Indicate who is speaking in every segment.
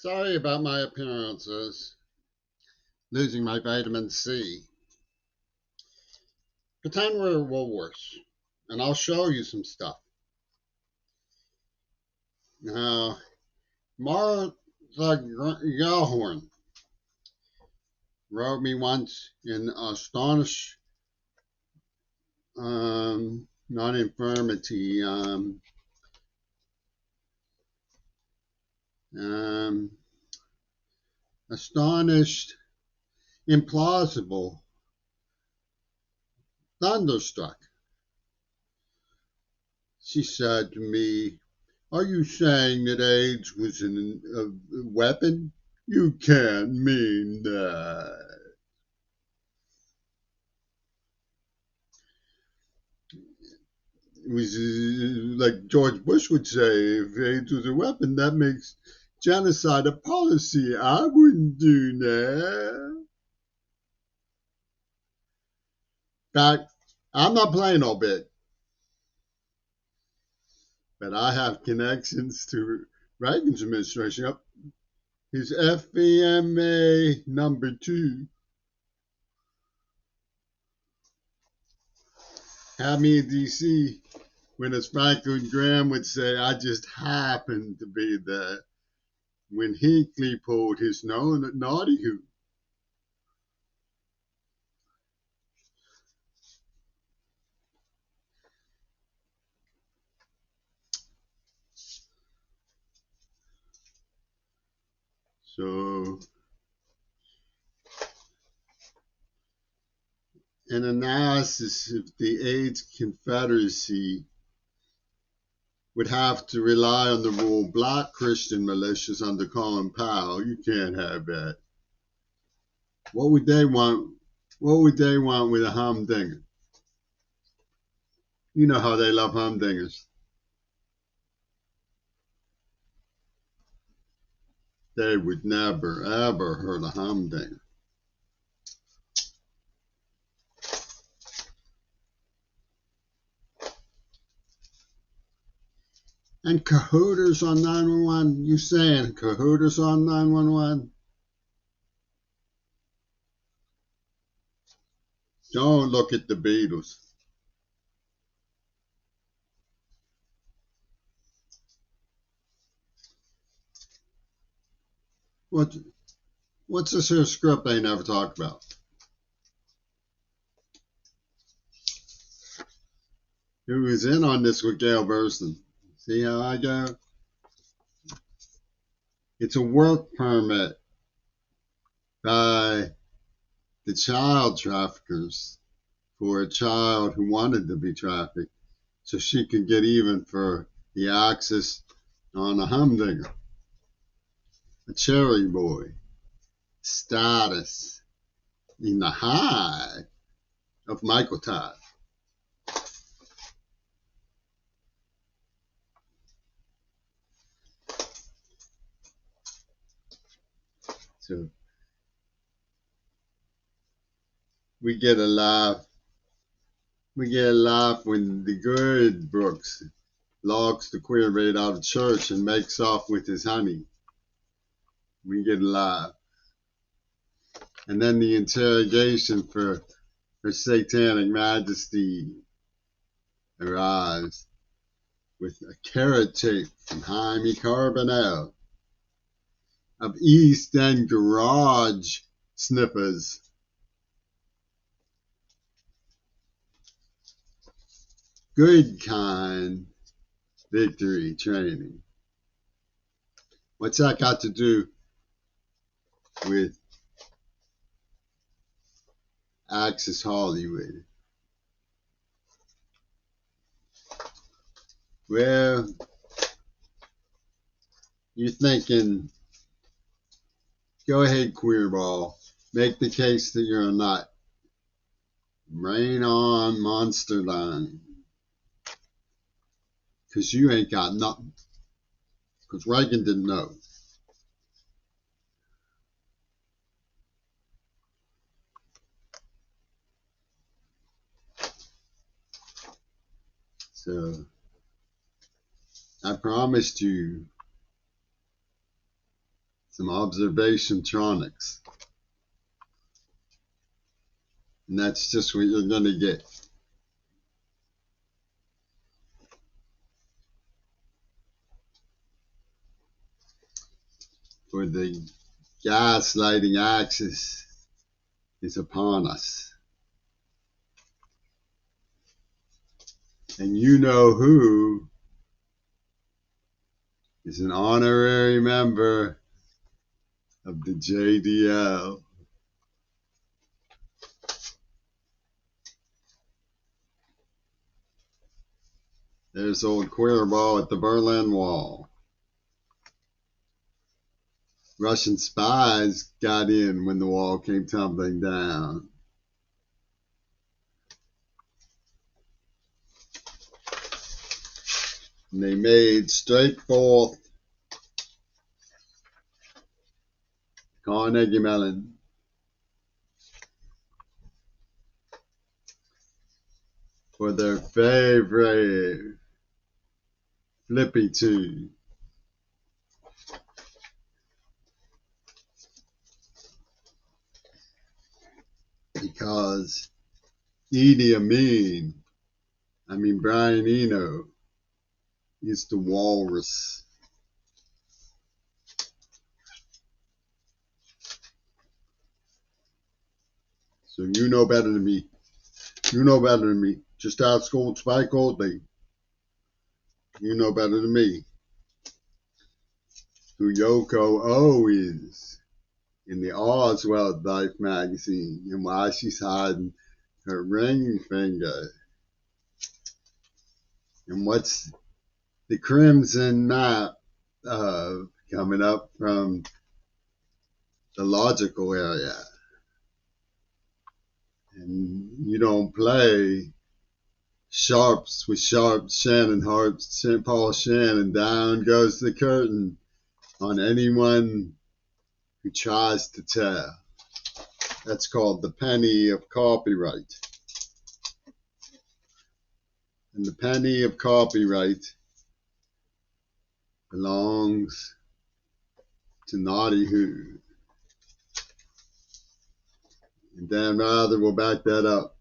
Speaker 1: Sorry about my appearances. Losing my vitamin C. Pretend we're at Woolworths, and I'll show you some stuff. Now, Martha Gellhorn wrote me once in Astonish, not infirmity, astonished, implausible, thunderstruck. She said to me, "Are you saying that AIDS was a weapon? You can't mean that." It was like George Bush would say, if AIDS was a weapon, that makes genocide a policy. I wouldn't do that. In fact, I'm not playing all big, but I have connections to Reagan's administration. Yep. His FEMA #2 had me in D.C. when, as Franklin Graham would say, I just happened to be there when Hinckley pulled his naughty hoop. So, an analysis of the AIDS Confederacy would have to rely on the rule black Christian militias under Colin Powell. You can't have that. What would they want? What would they want with a humdinger? You know how they love humdingers. They would never, ever hurt a humdinger. And cahooters on 911? You saying cahooters on 911? Don't look at the Beatles. What's this here script they never talk about? Who was in on this with Gail Burstyn? See how I go? It's a work permit by the child traffickers for a child who wanted to be trafficked so she could get even for the access on a humdinger. A cherry boy. Status in the hive of Michael Todd. So we get a laugh. We get a laugh when the good Brooks logs the queer maid out of church and makes off with his honey. We get a laugh. And then the interrogation for Her Satanic Majesty arrives with a carrot tape from Jaime Carbonell of East End garage sniffers. Good kind victory training. What's that got to do with Access Hollywood? Well, you're thinking, go ahead, queerball. Make the case that you're a nut. Rain on Monster Line. Because you ain't got nothing. Because Reagan didn't know. So, I promised you some observationtronics. And that's just what you're going to get. For the gaslighting axis is upon us. And you know who is an honorary member of the JDL. There's old Queerball at the Berlin Wall. Russian spies got in when the wall came tumbling down. And they made straight forth Carnegie Mellon for their favorite flippy tune. Because Brian Eno is the walrus. So you know better than me. You know better than me. Just outscored Spike Oldby. You know better than me who Yoko O is in the Oswald Life magazine and why she's hiding her ring finger. And what's the crimson map coming up from the logical area. And you don't play sharps with sharps, Shannon Harps, Paul Shannon. Down goes the curtain on anyone who tries to tell. That's called the penny of copyright. And the penny of copyright belongs to Naughty Who. And Dan Rather will back that up.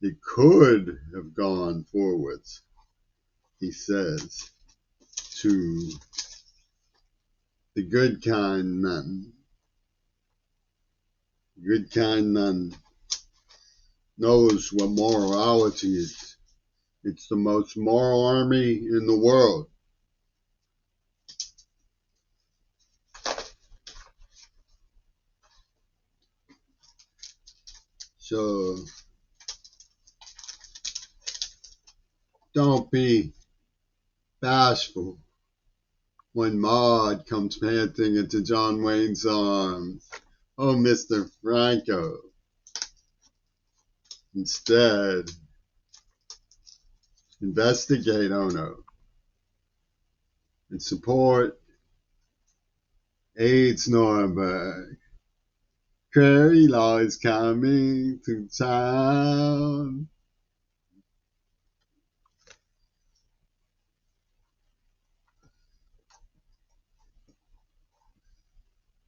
Speaker 1: It could have gone forwards, he says, to the good kind nun. Good kind nun knows what morality is. It's the most moral army in the world. So don't be bashful when Maud comes panting into John Wayne's arms. Oh, Mr. Franco. Instead, investigate Ono and support AIDS Nuremberg. Prairie Law is coming to town.